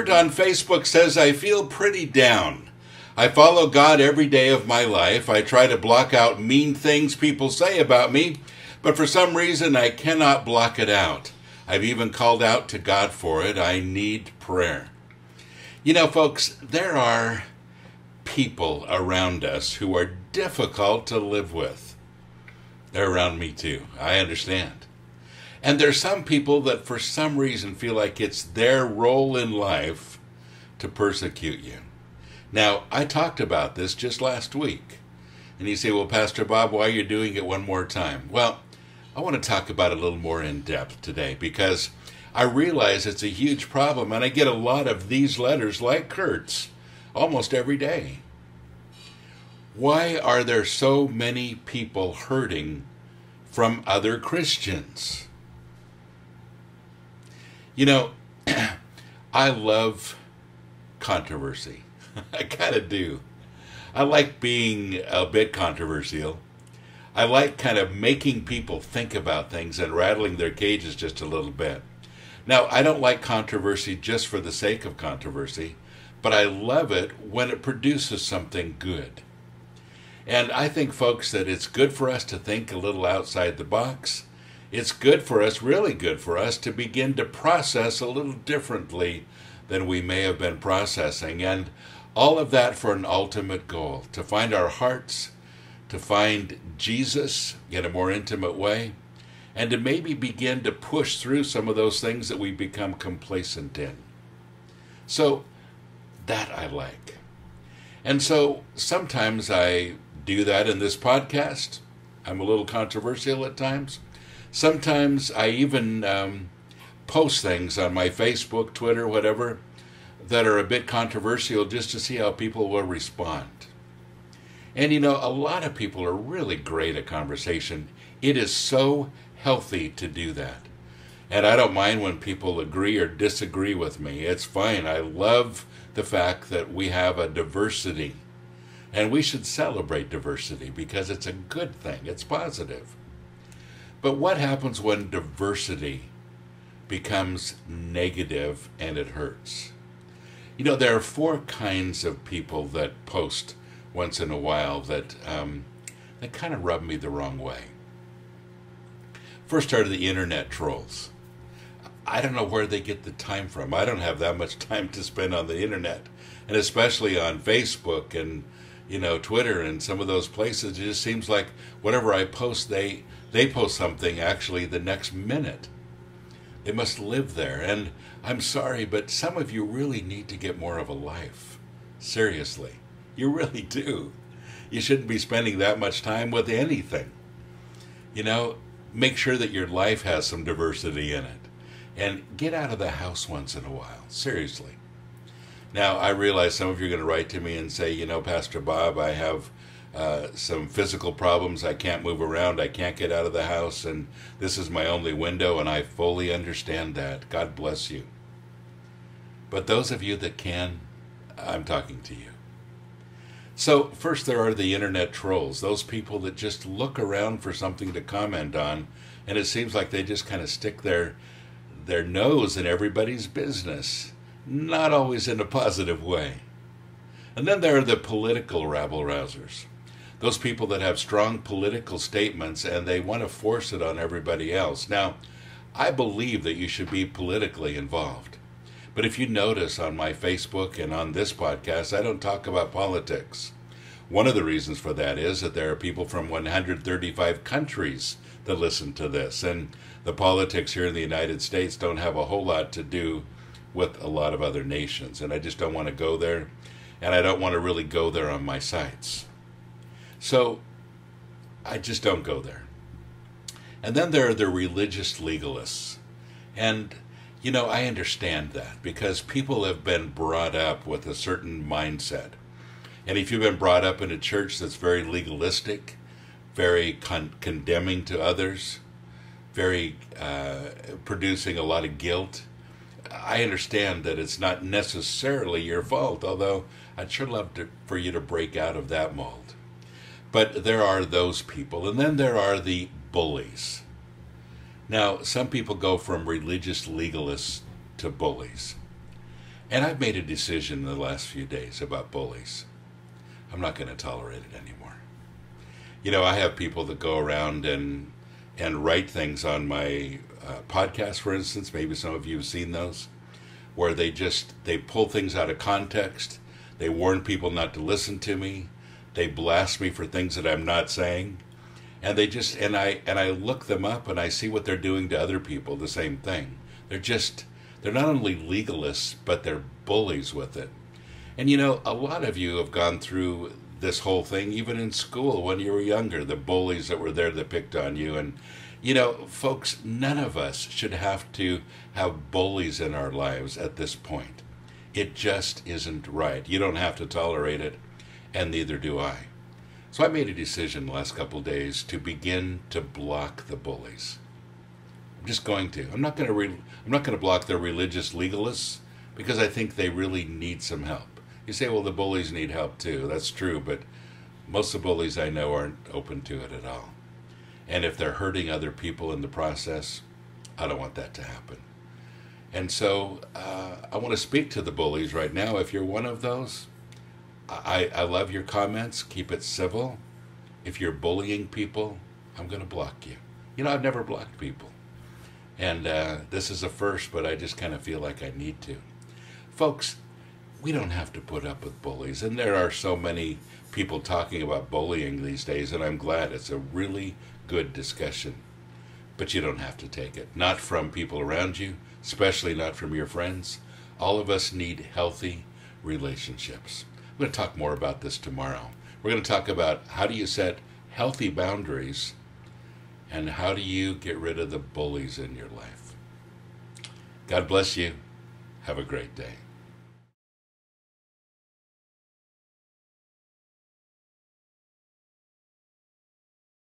Kurt on Facebook says, I feel pretty down. I follow God every day of my life. I try to block out mean things people say about me, but for some reason I cannot block it out. I've even called out to God for it. I need prayer. You know, folks, there are people around us who are difficult to live with. They're around me too. I understand. And there's some people that for some reason feel like it's their role in life to persecute you. Now, I talked about this just last week. And you say, well, Pastor Bob, why are you doing it one more time? Well, I want to talk about it a little more in depth today because I realize it's a huge problem. And I get a lot of these letters like Kurt's almost every day. Why are there so many people hurting from other Christians? You know, I love controversy. I kind of do. I like being a bit controversial. I like kind of making people think about things and rattling their cages just a little bit. Now, I don't like controversy just for the sake of controversy, but I love it when it produces something good. And I think, folks, that it's good for us to think a little outside the box. It's good for us, really good for us, to begin to process a little differently than we may have been processing. And all of that for an ultimate goal, to find our hearts, to find Jesus in a more intimate way, and to maybe begin to push through some of those things that we become complacent in. So that I like. And so sometimes I do that in this podcast. I'm a little controversial at times. Sometimes I even post things on my Facebook, Twitter, whatever, that are a bit controversial just to see how people will respond. And you know, a lot of people are really great at conversation. It is so healthy to do that. And I don't mind when people agree or disagree with me. It's fine. I love the fact that we have a diversity. And we should celebrate diversity because it's a good thing. It's positive. But what happens when diversity becomes negative and it hurts? You know, there are 4 kinds of people that post once in a while that kind of rub me the wrong way. First are the internet trolls. I don't know where they get the time from. I don't have that much time to spend on the internet, and especially on Facebook and, you know, Twitter and some of those places. It just seems like whatever I post, they post something actually the next minute. They must live there. And I'm sorry, but some of you really need to get more of a life. Seriously. You really do. You shouldn't be spending that much time with anything. You know, make sure that your life has some diversity in it. And get out of the house once in a while. Seriously. Now, I realize some of you are going to write to me and say, you know, Pastor Bob, I have some physical problems. I can't move around. I can't get out of the house. And this is my only window. And I fully understand that. God bless you. But those of you that can, I'm talking to you. So first there are the internet trolls. Those people that just look around for something to comment on. And it seems like they just kind of stick their nose in everybody's business. Not always in a positive way. And then there are the political rabble-rousers. Those people that have strong political statements and they want to force it on everybody else. Now, I believe that you should be politically involved. But if you notice on my Facebook and on this podcast, I don't talk about politics. One of the reasons for that is that there are people from 135 countries that listen to this. And the politics here in the United States don't have a whole lot to do with a lot of other nations. And I just don't want to go there. And I don't want to really go there on my sites. So I just don't go there. And then there are the religious legalists. And, you know, I understand that because people have been brought up with a certain mindset. And if you've been brought up in a church that's very legalistic, very condemning to others, very producing a lot of guilt, I understand that it's not necessarily your fault, although I'd sure love for you to break out of that mold. But there are those people, and then there are the bullies. Now, some people go from religious legalists to bullies. And I've made a decision in the last few days about bullies. I'm not going to tolerate it anymore. You know, I have people that go around and write things on my podcast, for instance. Maybe some of you have seen those, where they pull things out of context. They warn people not to listen to me. They blast me for things that I'm not saying. And I look them up and I see what they're doing to other people, the same thing. They're not only legalists, but they're bullies with it. And you know, a lot of you have gone through this whole thing, even in school when you were younger, the bullies that were there that picked on you. And, you know, folks, none of us should have to have bullies in our lives at this point. It just isn't right. You don't have to tolerate it, and neither do I. So I made a decision the last couple of days to begin to block the bullies. I'm just going to. I'm not going to block the religious legalists, because I think they really need some help. You say, well, the bullies need help too. That's true, but most of the bullies I know aren't open to it at all. And if they're hurting other people in the process, I don't want that to happen. And so I want to speak to the bullies right now. If you're one of those, I love your comments. Keep it civil. If you're bullying people, I'm going to block you. You know, I've never blocked people. And this is a first, but I just kind of feel like I need to. Folks, we don't have to put up with bullies. And there are so many people talking about bullying these days, and I'm glad. It's a really good discussion. But you don't have to take it. Not from people around you, especially not from your friends. All of us need healthy relationships. I'm going to talk more about this tomorrow. We're going to talk about how do you set healthy boundaries and how do you get rid of the bullies in your life. God bless you. Have a great day.